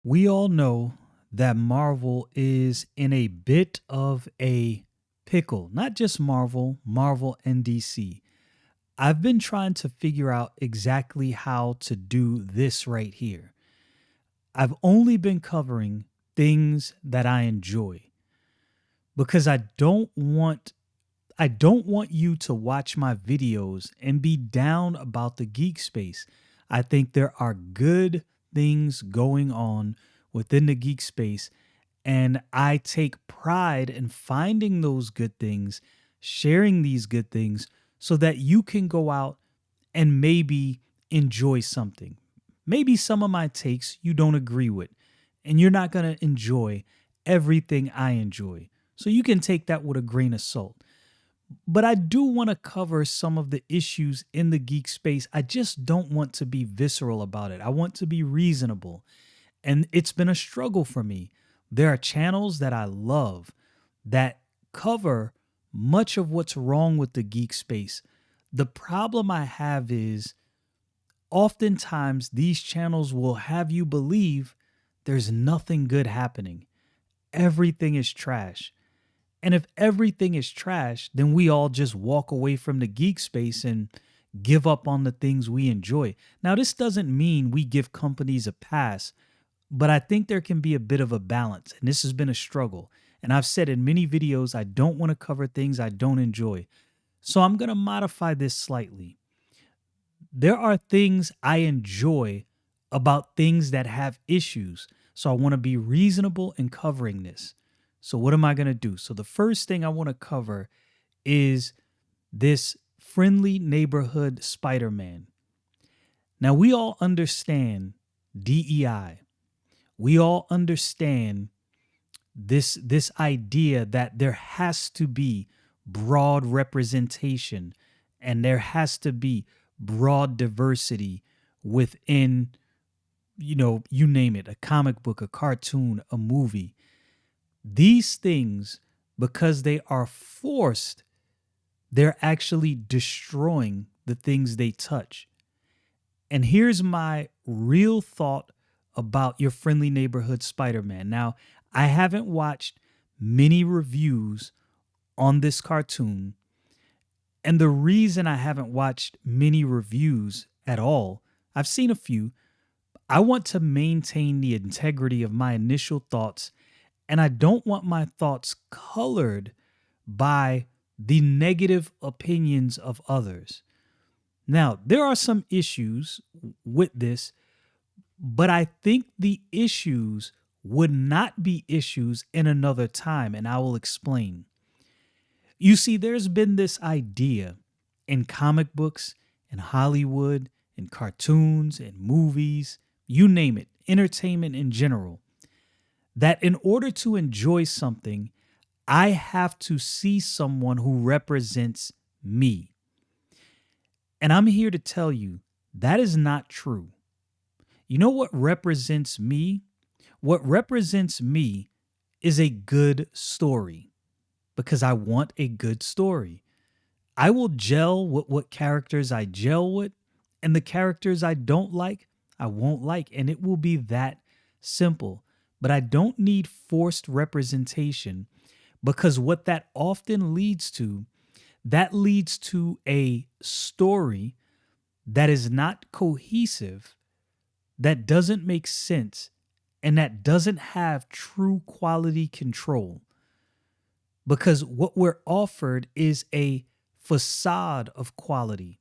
We all know that Marvel is in a bit of a pickle. Not just Marvel, Marvel and DC. I've been trying to figure out exactly how to do this right here. I've only been covering things that I enjoy because I don't want you to watch my videos and be down about the geek space. I think there are good things going on within the geek space, and I take pride in finding those good things, sharing these good things so that you can go out and maybe enjoy something. Maybe some of my takes you don't agree with, and you're not going to enjoy everything I enjoy. So you can take that with a grain of salt. But I do want to cover some of the issues in the geek space. I just don't want to be visceral about it. I want to be reasonable. And it's been a struggle for me. There are channels that I love that cover much of what's wrong with the geek space. The problem I have is oftentimes these channels will have you believe there's nothing good happening. Everything is trash. And if everything is trash, then we all just walk away from the geek space and give up on the things we enjoy. Now, this doesn't mean we give companies a pass, but I think there can be a bit of a balance. And this has been a struggle. And I've said in many videos, I don't want to cover things I don't enjoy. So I'm going to modify this slightly. There are things I enjoy about things that have issues. So I want to be reasonable in covering this. So what am I going to do? So the first thing I want to cover is this friendly neighborhood Spider-Man. Now we all understand DEI. We all understand this idea that there has to be broad representation and there has to be broad diversity within, you name it, a comic book, a cartoon, a movie. These things, because they are forced, they're actually destroying the things they touch. And here's my real thought about your friendly neighborhood Spider-Man. Now, I haven't watched many reviews on this cartoon. And the reason I haven't watched many reviews at all, I've seen a few. I want to maintain the integrity of my initial thoughts, and I don't want my thoughts colored by the negative opinions of others. Now, there are some issues with this, but I think the issues would not be issues in another time, and I will explain. You see, there's been this idea in comic books, in Hollywood, in cartoons, in movies, you name it, entertainment in general, that in order to enjoy something, I have to see someone who represents me. And I'm here to tell you that is not true. You know what represents me? What represents me is a good story because I want a good story. I will gel with what characters I gel with, and the characters I don't like, I won't like. And it will be that simple. But I don't need forced representation because what that often leads to, that leads to a story that is not cohesive, that doesn't make sense, and that doesn't have true quality control. Because what we're offered is a facade of quality.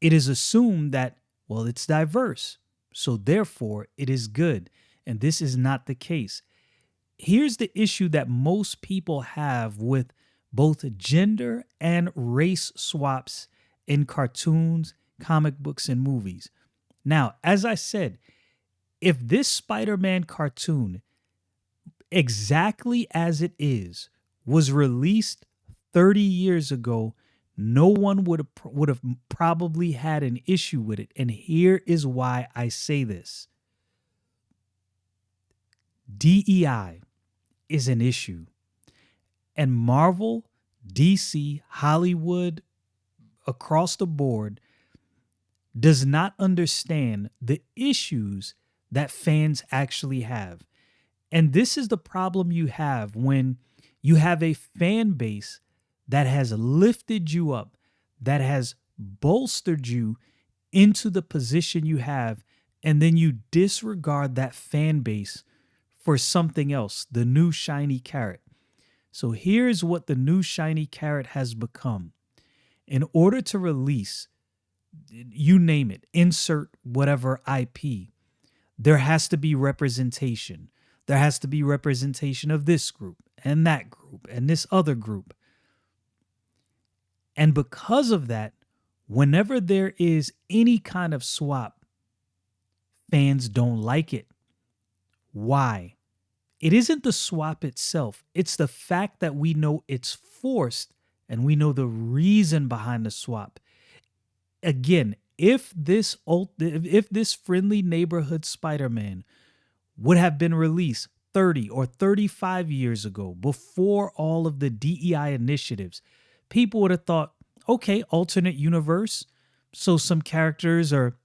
It is assumed that, well, it's diverse, so therefore it is good. And this is not the case. Here's the issue that most people have with both gender and race swaps in cartoons, comic books, and movies. Now, as I said, if this Spider-Man cartoon, exactly as it is, was released 30 years ago, no one would have probably had an issue with it. And here is why I say this. DEI is an issue. And Marvel, DC, Hollywood, across the board, does not understand the issues that fans actually have. And this is the problem you have when you have a fan base that has lifted you up, that has bolstered you into the position you have, and then you disregard that fan base for something else, the new shiny carrot. So here's what the new shiny carrot has become. In order to release, you name it, insert whatever IP, there has to be representation. There has to be representation of this group and this other group. And because of that, whenever there is any kind of swap, fans don't like it. Why? It isn't the swap itself, it's the fact that we know it's forced and we know the reason behind the swap. Again, if this friendly neighborhood Spider-Man would have been released 30 or 35 years ago, before all of the DEI initiatives, people would have thought, okay, alternate universe. So some characters are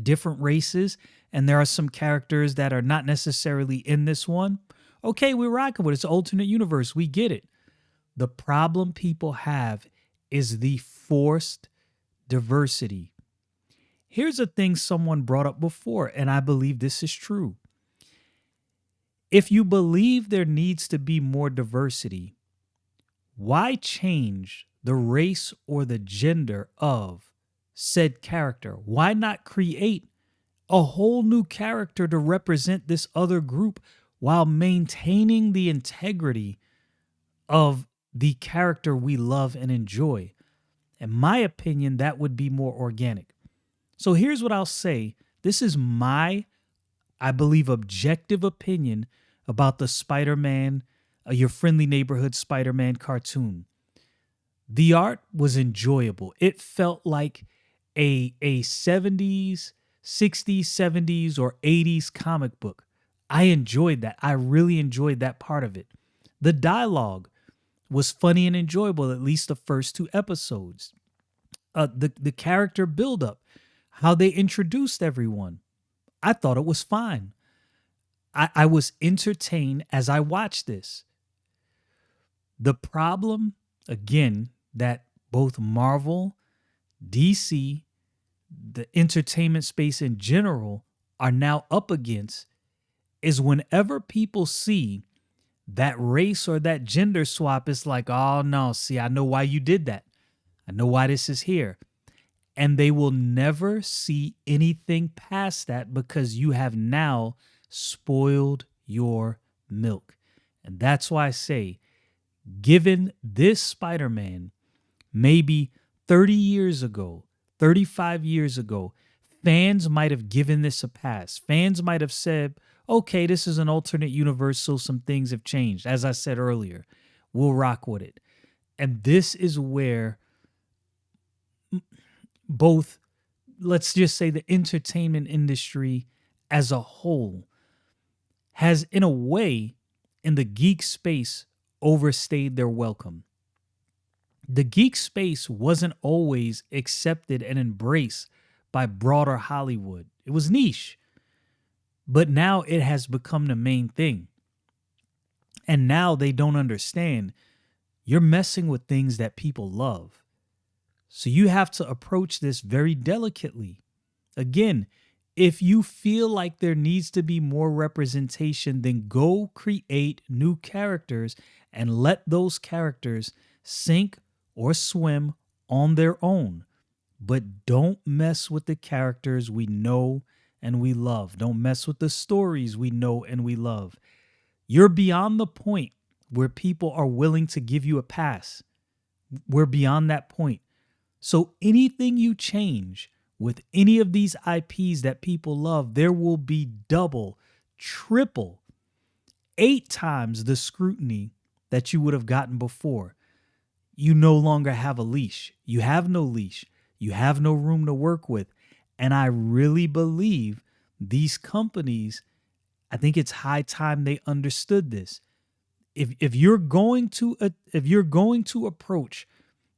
different races, and there are some characters that are not necessarily in this one. Okay, we're rocking with it. It's an alternate universe. We get it. The problem people have is the forced diversity. Here's a thing someone brought up before, and I believe this is true. If you believe there needs to be more diversity, why change the race or the gender of said character? Why not create a whole new character to represent this other group while maintaining the integrity of the character we love and enjoy? In my opinion, that would be more organic. So here's what I'll say. This is my, I believe, objective opinion about the Spider-Man, your friendly neighborhood Spider-Man cartoon. The art was enjoyable. It felt like a 70s, 60s, 70s, or 80s comic book. I enjoyed that. I really enjoyed that part of it. The dialogue was funny and enjoyable, at least the first two episodes. The character buildup, how they introduced everyone, I thought it was fine. I was entertained as I watched this. The problem, again, that both Marvel, DC, the entertainment space in general are now up against is whenever people see that race or that gender swap, it's like, oh no, see, I know why you did that. I know why this is here. And they will never see anything past that because you have now spoiled your milk. And that's why I say, given this Spider-Man, maybe 30 years ago, 35 years ago, fans might have given this a pass. Fans might have said, okay, this is an alternate universe, so some things have changed. As I said earlier, we'll rock with it. And this is where both, let's just say, the entertainment industry as a whole has, in a way, in the geek space, overstayed their welcome. The geek space wasn't always accepted and embraced by broader Hollywood. It was niche, but now it has become the main thing. And now they don't understand you're messing with things that people love. So you have to approach this very delicately. Again, if you feel like there needs to be more representation, then go create new characters and let those characters sink or swim on their own. But don't mess with the characters we know and we love. Don't mess with the stories we know and we love. You're beyond the point where people are willing to give you a pass. We're beyond that point. So anything you change with any of these IPs that people love, there will be double, triple, 8 times the scrutiny that you would have gotten before. You no longer have a leash. You have no leash. You have no room to work with. And I really believe these companies, I think it's high time they understood this. If you're going to approach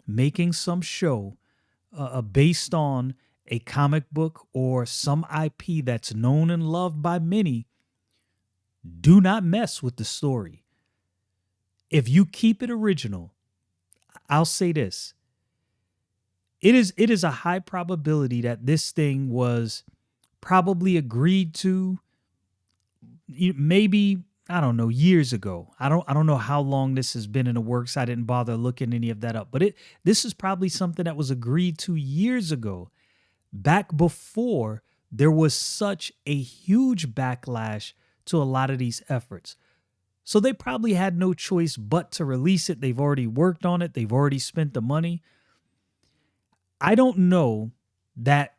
making some show based on a comic book or some IP that's known and loved by many, do not mess with the story. If you keep it original, I'll say this. It is a high probability that this thing was probably agreed to maybe, I don't know, years ago. I don't know how long this has been in the works. I didn't bother looking any of that up. But this is probably something that was agreed to years ago, back before there was such a huge backlash to a lot of these efforts. So they probably had no choice but to release it. They've already worked on it. They've already spent the money. I don't know that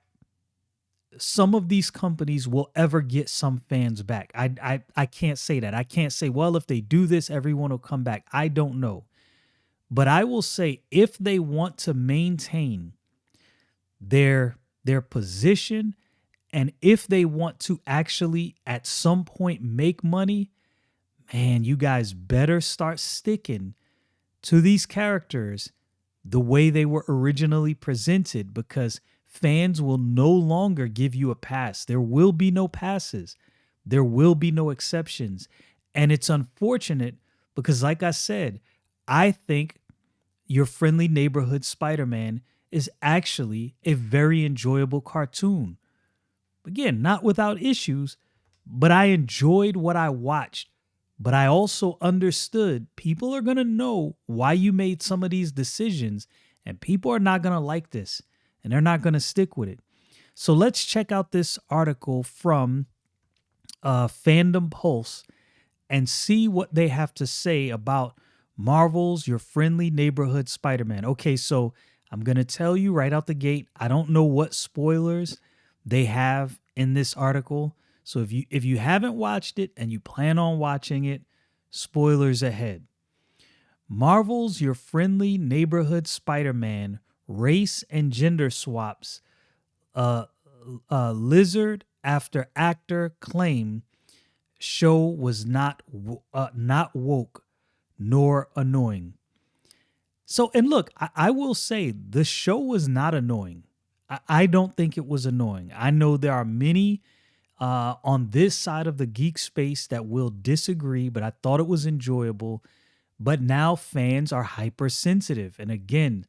some of these companies will ever get some fans back. I can't say that. I can't say, well, if they do this, everyone will come back. I don't know. But I will say, if they want to maintain their position, and if they want to actually at some point make money, man, you guys better start sticking to these characters the way they were originally presented, because fans will no longer give you a pass. There will be no passes. There will be no exceptions. And it's unfortunate because, like I said, I think Your Friendly Neighborhood Spider-Man is actually a very enjoyable cartoon. Again, not without issues, but I enjoyed what I watched. But I also understood people are going to know why you made some of these decisions, and people are not going to like this, and they're not going to stick with it. So let's check out this article from Fandom Pulse and see what they have to say about Marvel's Your Friendly Neighborhood Spider-Man. Okay, so I'm going to tell you right out the gate, I don't know what spoilers they have in this article. So if you haven't watched it and you plan on watching it, spoilers ahead. Marvel's Your Friendly Neighborhood Spider-Man race and gender swaps lizard after actor claim show was not woke nor annoying. So, and look, I will say the show was not annoying. I don't think it was annoying. I know there are many on this side of the geek space that will disagree, but I thought it was enjoyable. But now fans are hypersensitive. And again,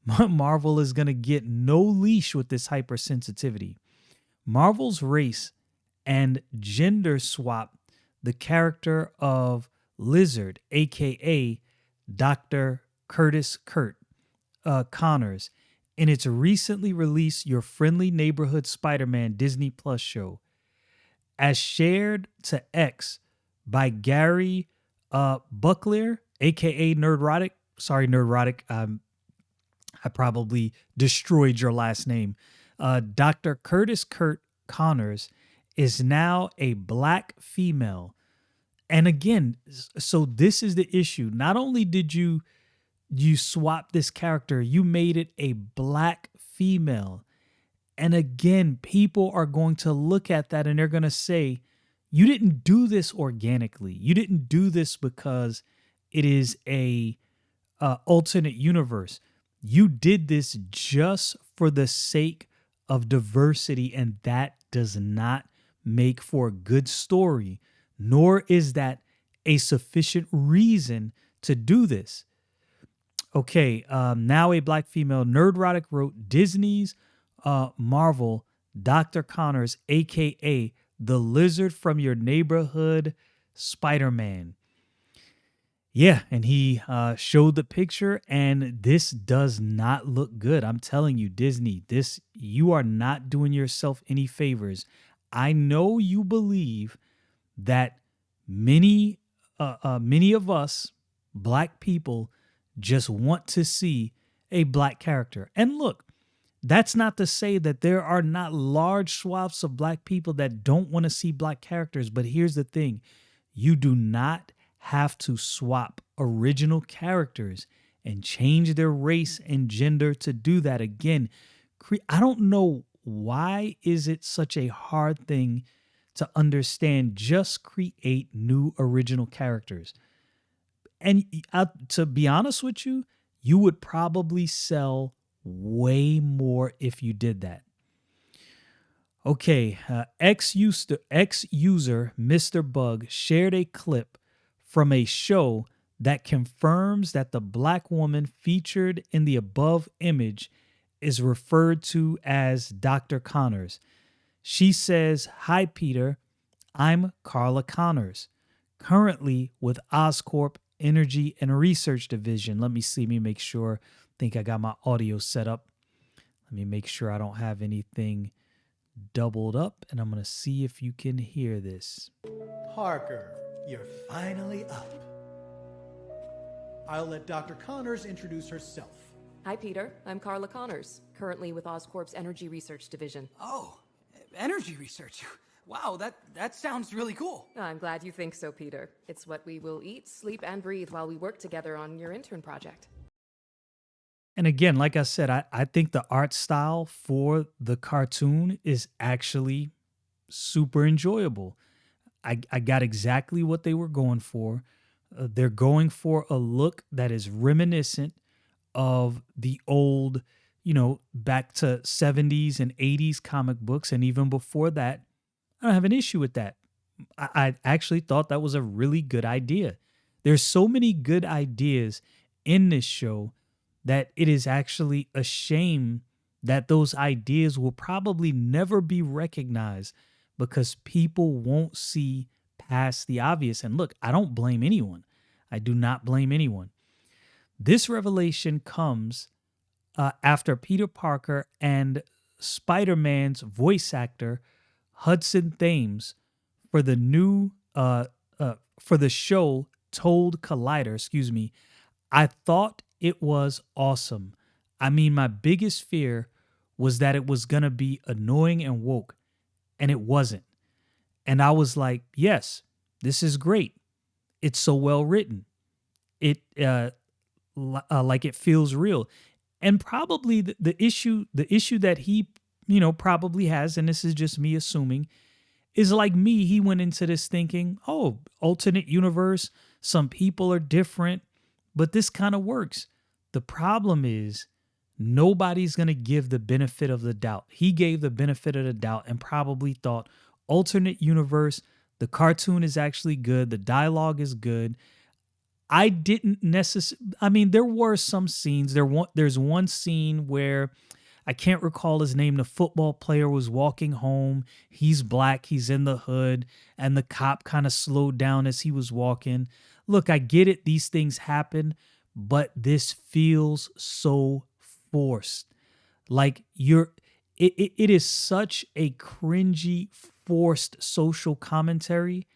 Marvel is going to get no leash with this hypersensitivity. Marvel's race and gender swap the character of Lizard, aka Dr. Curtis Connors, in its recently released Your Friendly Neighborhood Spider-Man Disney Plus show. As shared to X by Gary Buckler, aka Nerdrotic. Sorry, Nerdrotic. I probably destroyed your last name. Dr. Curtis Connors is now a black female. And again, so this is the issue. Not only did you swap this character, you made it a black female. And again, people are going to look at that and they're going to say, you didn't do this organically. You didn't do this because it is a alternate universe. You did this just for the sake of diversity, and that does not make for a good story, nor is that a sufficient reason to do this. Okay, now a black female. Nerdrotic wrote Disney's Marvel, Dr. Connors, a.k.a. the Lizard from Your Neighborhood Spider-Man. Yeah, and he showed the picture, and this does not look good. I'm telling you, Disney, you are not doing yourself any favors. I know you believe that many of us, black people, just want to see a black character. And look, that's not to say that there are not large swaths of black people that don't want to see black characters. But here's the thing. You do not have to swap original characters and change their race and gender to do that. Again, I don't know why is it such a hard thing to understand. Just create new original characters. And to be honest with you, you would probably sell way more if you did that. Okay, ex user Mr. Bug shared a clip from a show that confirms that the black woman featured in the above image is referred to as Dr. Connors. She says, "Hi, Peter. I'm Carla Connors, currently with Oscorp Energy and Research Division." Let me see, me make sure. Think I got my audio set up. Let me make sure I don't have anything doubled up, and I'm going to see if you can hear this. Parker, you're finally up. I'll let Dr. Connors introduce herself. Hi, Peter. I'm Carla Connors, currently with Oscorp's Energy Research Division. Oh, energy research. Wow, that sounds really cool. I'm glad you think so, Peter. It's what we will eat, sleep, and breathe while we work together on your intern project. And again, like I said, I think the art style for the cartoon is actually super enjoyable. I got exactly what they were going for. They're going for a look that is reminiscent of the old, back to 70s and 80s comic books. And even before that, I don't have an issue with that. I actually thought that was a really good idea. There's so many good ideas in this show that it is actually a shame that those ideas will probably never be recognized because people won't see past the obvious. And look, I don't blame anyone. I do not blame anyone. This revelation comes after Peter Parker and Spider Man's voice actor, Hudson Thames, for the new for the show Told Collider, I thought it was awesome. I mean, my biggest fear was that it was going to be annoying and woke, and it wasn't. And I was like, yes, this is great. It's so well written. Like it feels real. And probably the issue that he, probably has, and this is just me assuming, is like me. He went into this thinking, oh, alternate universe, some people are different, but this kind of works. The problem is nobody's going to give the benefit of the doubt. He gave the benefit of the doubt and probably thought alternate universe, the cartoon is actually good, the dialogue is good. I didn't necessarily, I mean, there were some scenes. There's one scene where I can't recall his name. The football player was walking home. He's black. He's in the hood. And the cop kind of slowed down as he was walking. Look, I get it. These things happen. But this feels so forced. Like it is such a cringy, forced social commentary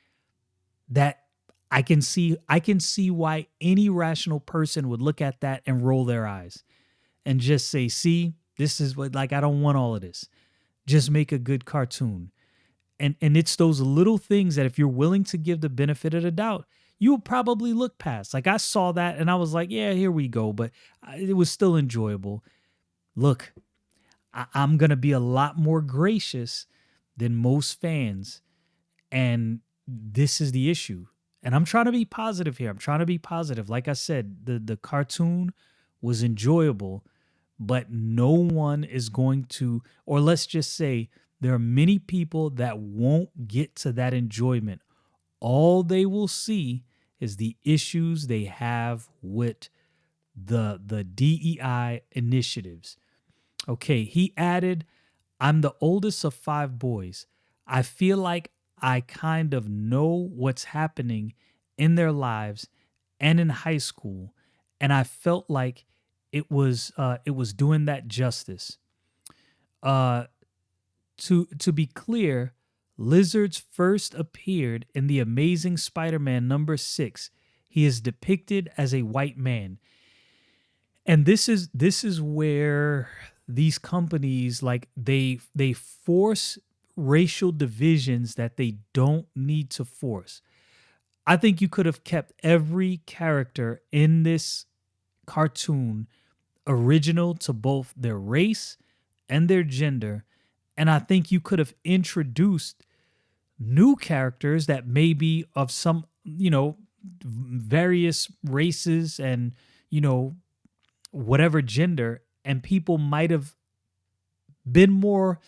that I can see why any rational person would look at that and roll their eyes and just say, see, this is what, like, I don't want all of this. Just make a good cartoon. And it's those little things that if you're willing to give the benefit of the doubt, you'll probably look past. Like I saw that and I was like, yeah, here we go. But it was still enjoyable. Look, I'm going to be a lot more gracious than most fans. And this is the issue. And I'm trying to be positive here. I'm trying to be positive. Like I said, the cartoon was enjoyable, but no one is going to, or let's just say there are many people that won't get to that enjoyment. All they will see is the issues they have with the DEI initiatives. Okay, he added, I'm the oldest of 5 boys. I feel like I kind of know what's happening in their lives and in high school, and I felt like it was doing that justice. Uh, to be clear, Lizards first appeared in the Amazing Spider-Man number 6. He is depicted as a white man. And this is where these companies, like, they force racial divisions that they don't need to force. I think you could have kept every character in this cartoon original to both their race and their gender. And I think you could have introduced new characters that may be of some, various races and, whatever gender, and people might have been more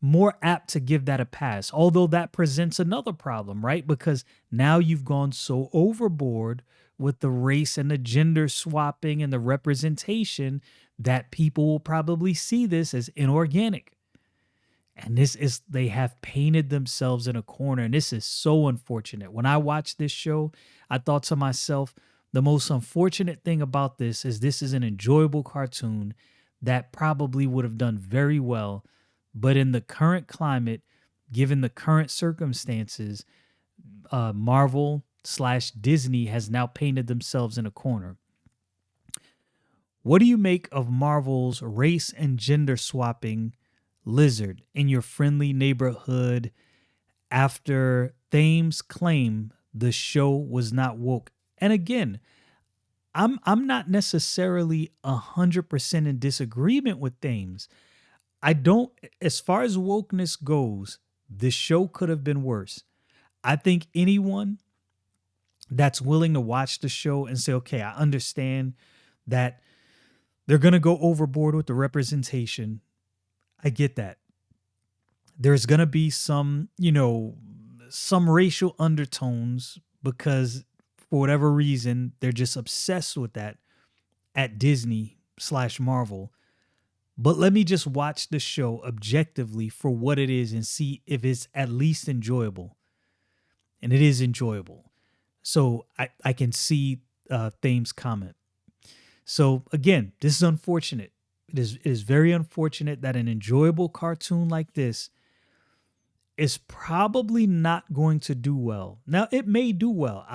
more apt to give that a pass. Although that presents another problem, right? Because now you've gone so overboard with the race and the gender swapping and the representation that people will probably see this as inorganic. And they have painted themselves in a corner. And this is so unfortunate. When I watched this show, I thought to myself, the most unfortunate thing about this is an enjoyable cartoon that probably would have done very well. But in the current climate, given the current circumstances, Marvel/Disney has now painted themselves in a corner. What do you make of Marvel's race and gender swapping Lizard in your friendly neighborhood after Thames claim the show was not woke? And again, I'm not necessarily 100% in disagreement with Thames. I don't, as far as wokeness goes, the show could have been worse. I think anyone that's willing to watch the show and say, okay, I understand that they're going to go overboard with the representation. I get that. There's going to be some racial undertones because for whatever reason, they're just obsessed with that at Disney/Marvel. But let me just watch the show objectively for what it is and see if it's at least enjoyable. And it is enjoyable. So I can see Thames' comment. So again, this is unfortunate. It is very unfortunate that an enjoyable cartoon like this is probably not going to do well. Now, it may do well.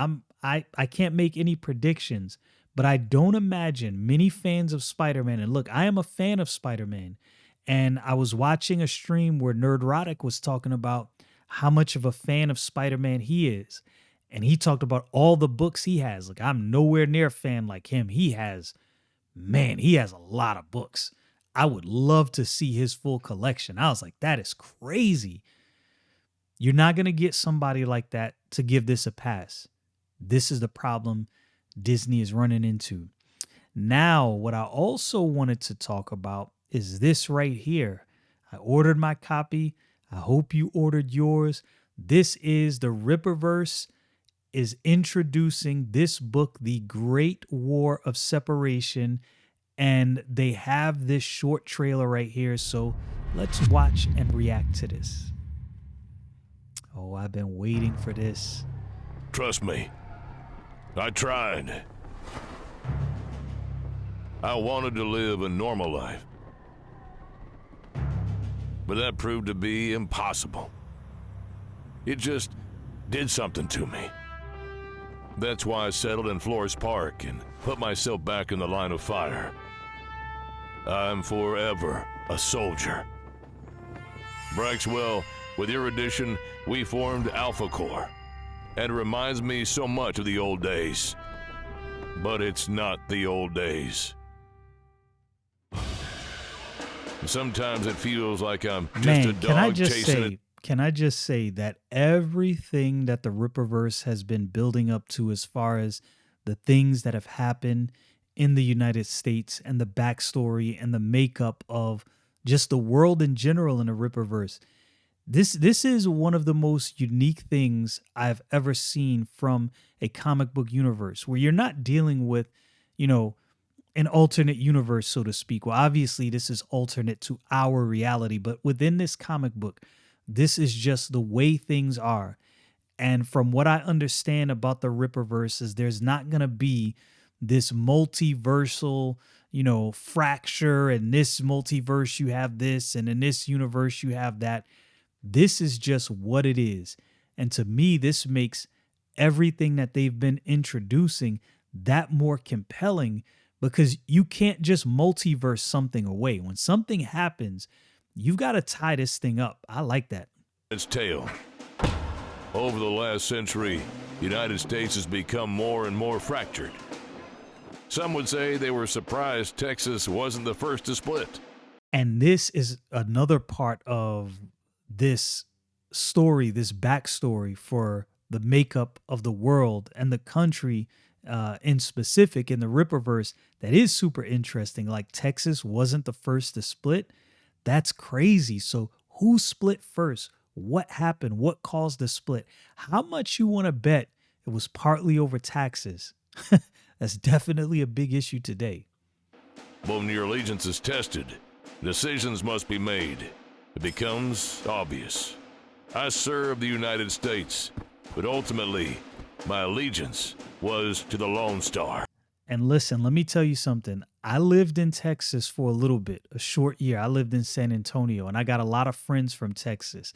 I can't make any predictions, but I don't imagine many fans of Spider-Man. And look, I am a fan of Spider-Man. And I was watching a stream where Nerdrotic was talking about how much of a fan of Spider-Man he is. And he talked about all the books he has. Like, I'm nowhere near a fan like him. He has a lot of books. I would love to see his full collection. I was like, that is crazy. You're not going to get somebody like that to give this a pass. This is the problem Disney is running into. Now, what I also wanted to talk about is this right here. I ordered my copy. I hope you ordered yours. This is the Rippaverse is introducing this book, The Great War of Separation, and they have this short trailer right here. So let's watch and react to this. Oh, I've been waiting for this. Trust me, I tried. I wanted to live a normal life, but that proved to be impossible. It just did something to me. That's why I settled in Flores Park and put myself back in the line of fire. I'm forever a soldier. Braxwell, with your addition, we formed Alpha Corps, and it reminds me so much of the old days. But it's not the old days. Sometimes it feels like I'm just a dog chasing Can I just say that everything that the Rippaverse has been building up to as far as the things that have happened in the United States and the backstory and the makeup of just the world in general in the Rippaverse, this is one of the most unique things I've ever seen from a comic book universe where you're not dealing with, an alternate universe, so to speak. Well, obviously this is alternate to our reality, but within this comic book, this is just the way things are. And from what I understand about the Rippaverse is there's not going to be this multiversal, fracture, and this multiverse you have this, and in this universe you have that. This is just what it is. And to me, this makes everything that they've been introducing that more compelling because you can't just multiverse something away. When something happens, you've got to tie this thing up. I like that. its tail. Over the last century, the United States has become more and more fractured. Some would say they were surprised Texas wasn't the first to split. And this is another part of this story, this backstory for the makeup of the world and the country in specific in the Rippaverse that is super interesting. Like Texas wasn't the first to split. That's crazy. So Who split first? What happened? What caused the split? How much you want to bet it was partly over taxes? That's definitely a big issue today. But when your allegiance is tested, decisions must be made. It becomes obvious. I served the United States, but ultimately, my allegiance was to the Lone Star. And listen, let me tell you something. I lived in Texas for a little bit, a short year. I lived in San Antonio, and I got a lot of friends from Texas.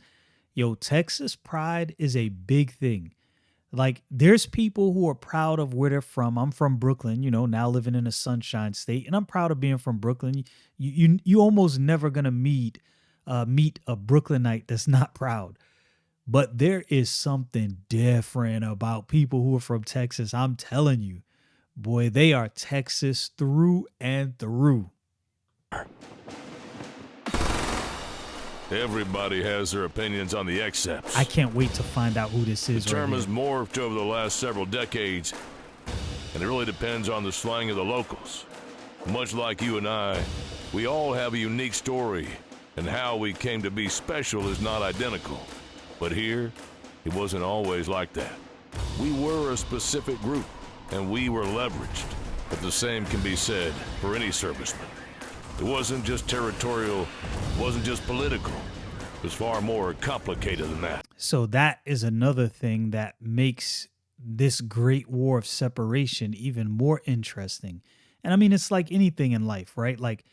Yo, Texas pride is a big thing. Like, there's people who are proud of where they're from. I'm from Brooklyn, now living in a sunshine state, and I'm proud of being from Brooklyn. You almost never gonna meet a Brooklynite that's not proud. But there is something different about people who are from Texas. I'm telling you, boy, they are Texas through and through. Everybody has their opinions on the accepts. I can't wait to find out who this is. The term right has here. morphed over the last several decades, and it really depends on the slang of the locals. Much like you and I, we all have a unique story, and how we came to be special is not identical. But here, it wasn't always like that. We were a specific group, and we were leveraged. But the same can be said for any serviceman. It wasn't just territorial, it wasn't just political. It was far more complicated than that. So that is another thing that makes this great war of separation even more interesting. And I mean, it's like anything in life, right? Like,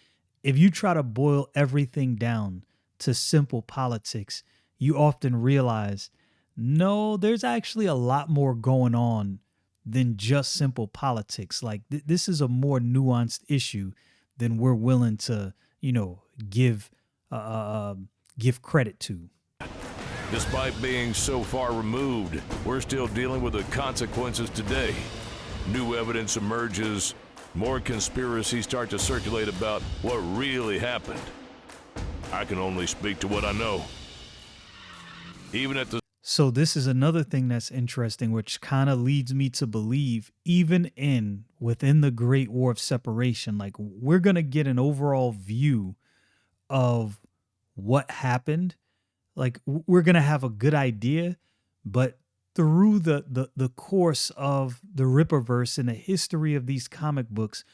if you try to boil everything down to simple politics, you often realize, no, there's actually a lot more going on than just simple politics. Like, this is a more nuanced issue than we're willing to, give credit to. Despite being so far removed, we're still dealing with the consequences today. New evidence emerges, more conspiracies start to circulate about what really happened. I can only speak to what I know. Even at the So this is another thing that's interesting, which kind of leads me to believe, even within the Great War of Separation, like, we're gonna get an overall view of what happened. Like, we're gonna have a good idea, but through the course of the Rippaverse and the history of these comic books,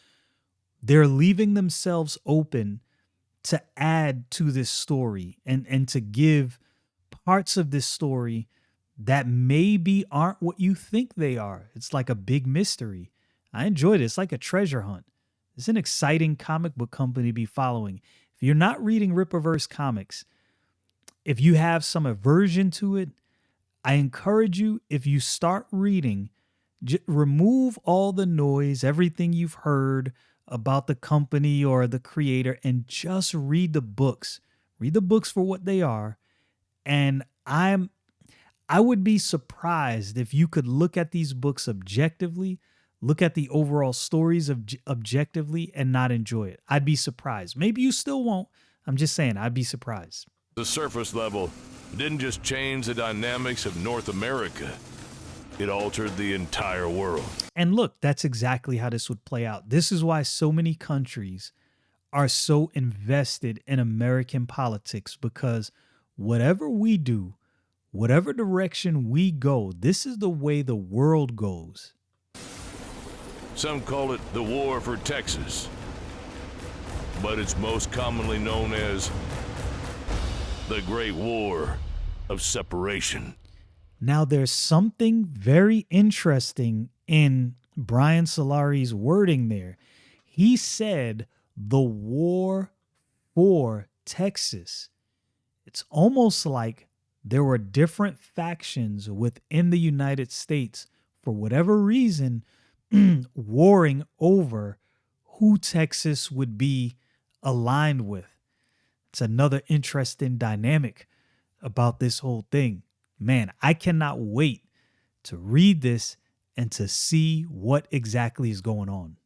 they're leaving themselves open to add to this story and to give parts of this story that maybe aren't what you think they are. It's like a big mystery. I enjoyed it. It's like a treasure hunt. It's an exciting comic book company to be following. If you're not reading Rippaverse comics, if you have some aversion to it, I encourage you, if you start reading, remove all the noise, everything you've heard about the company or the creator, and just read the books. Read the books for what they are. And I would be surprised if you could look at these books objectively, look at the overall stories objectively, and not enjoy it. I'd be surprised. Maybe you still won't. I'm just saying, I'd be surprised. The surface level didn't just change the dynamics of North America, it altered the entire world. And look, that's exactly how this would play out. This is why so many countries are so invested in American politics, because whatever we do, whatever direction we go, this is the way the world goes. Some call it the War for Texas, but it's most commonly known as the Great War of Separation. Now, there's something very interesting in Brian Solari's wording there. He said the war for Texas. It's almost like there were different factions within the United States, for whatever reason, warring over who Texas would be aligned with. It's another interesting dynamic about this whole thing. Man, I cannot wait to read this and to see what exactly is going on.